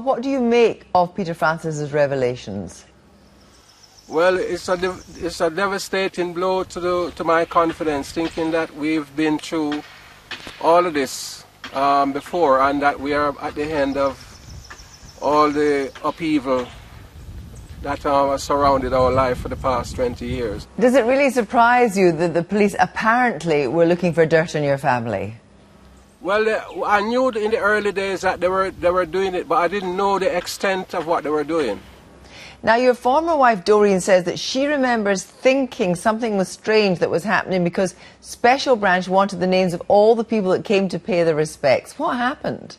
What do you make of Peter Francis's revelations? Well, it's a devastating blow to my confidence, thinking that we've been through all of this before, and that we are at the end of all the upheaval that has surrounded our life for the past 20 years. Does it really surprise you that the police apparently were looking for dirt on your family? Well, I knew in the early days that they were doing it, but I didn't know the extent of what they were doing. Now, your former wife, Doreen, says that she remembers thinking something was strange that was happening because Special Branch wanted the names of all the people that came to pay their respects. What happened?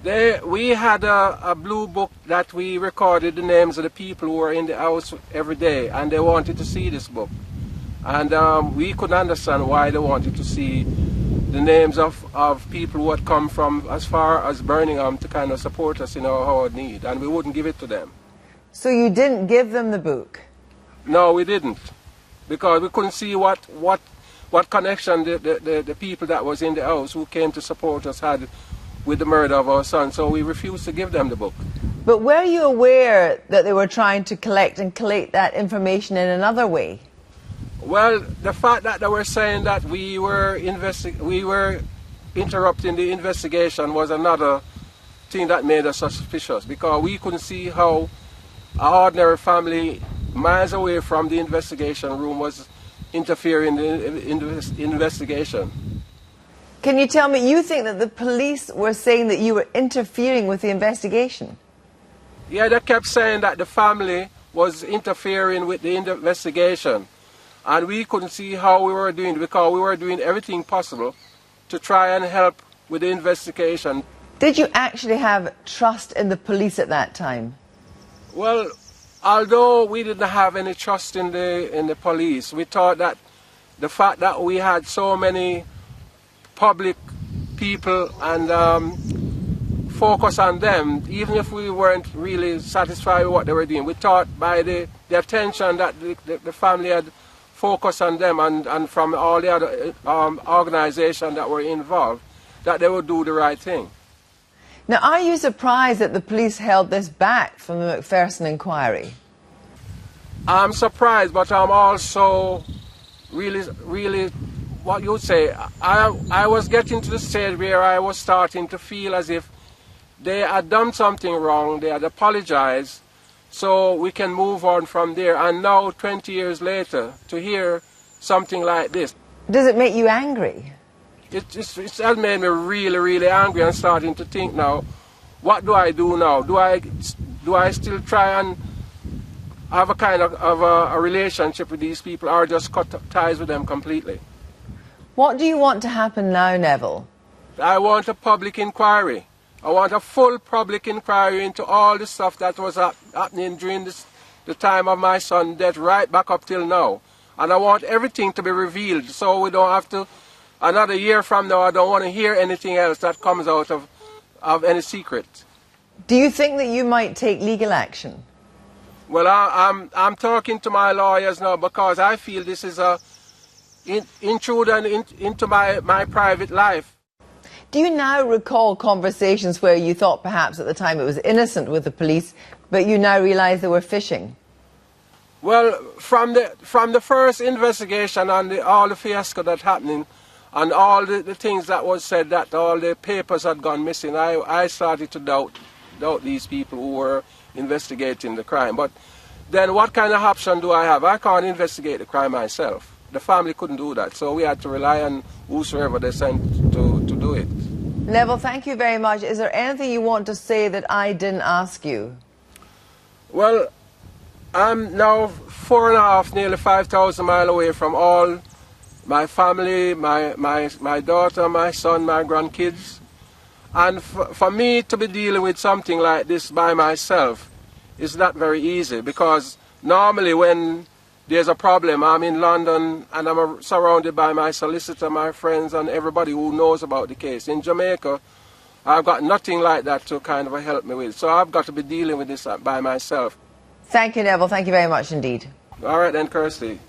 We had a blue book that we recorded the names of the people who were in the house every day, and they wanted to see this book. And we couldn't understand why they wanted to see the names of people who had come from as far as Birmingham to kind of support us in our hour of need, and we wouldn't give it to them. So you didn't give them the book? No, we didn't, because we couldn't see what connection the people that was in the house who came to support us had with the murder of our son, so we refused to give them the book. But were you aware that they were trying to collect that information in another way? Well, the fact that they were saying that we were interrupting the investigation was another thing that made us suspicious, because we couldn't see how an ordinary family miles away from the investigation room was interfering in the investigation. Can you tell me, you think that the police were saying that you were interfering with the investigation? Yeah, they kept saying that the family was interfering with the investigation. And we couldn't see how we were doing it, because we were doing everything possible to try and help with the investigation. Did you actually have trust in the police at that time? Well, although we didn't have any trust in the police, we thought that the fact that we had so many public people and focus on them, even if we weren't really satisfied with what they were doing, we thought by the attention that the family had focused on them and from all the other organizations that were involved, that they would do the right thing. Now, are you surprised that the police held this back from the Macpherson inquiry? I'm surprised, but I'm also really, what you say, I was getting to the stage where I was starting to feel as if they had done something wrong, they had apologized, so we can move on from there. And now, 20 years later, to hear something like this. Does it make you angry? It's made me really angry, and starting to think now, what do I do now? Do I still try and have a kind of a relationship with these people, or just cut ties with them completely? What do you want to happen now, Neville? I want a public inquiry. I want a full public inquiry into all the stuff that was happening during the time of my son's death, right back up till now. And I want everything to be revealed, so we don't have to, another year from now, I don't want to hear anything else that comes out of any secret. Do you think that you might take legal action? Well, I'm talking to my lawyers now, because I feel this is a intrusion into my private life. Do you now recall conversations where you thought perhaps at the time it was innocent with the police, but you now realise they were fishing? Well, from the first investigation and all the fiasco that's happening, and all the things that was said, that all the papers had gone missing, I started to doubt these people who were investigating the crime. But then what kind of option do I have? I can't investigate the crime myself. The family couldn't do that, so we had to rely on whosoever they sent to do it. Neville, thank you very much. Is there anything you want to say that I didn't ask you? Well, I'm now 4.5, nearly 5,000 miles away from all my family, my daughter, my son, my grandkids. And for me to be dealing with something like this by myself is not very easy, because normally when there's a problem, I'm in London and I'm surrounded by my solicitor, my friends, and everybody who knows about the case. In Jamaica, I've got nothing like that to kind of help me with, so I've got to be dealing with this by myself. Thank you, Neville. Thank you very much indeed. All right then, Kirsty.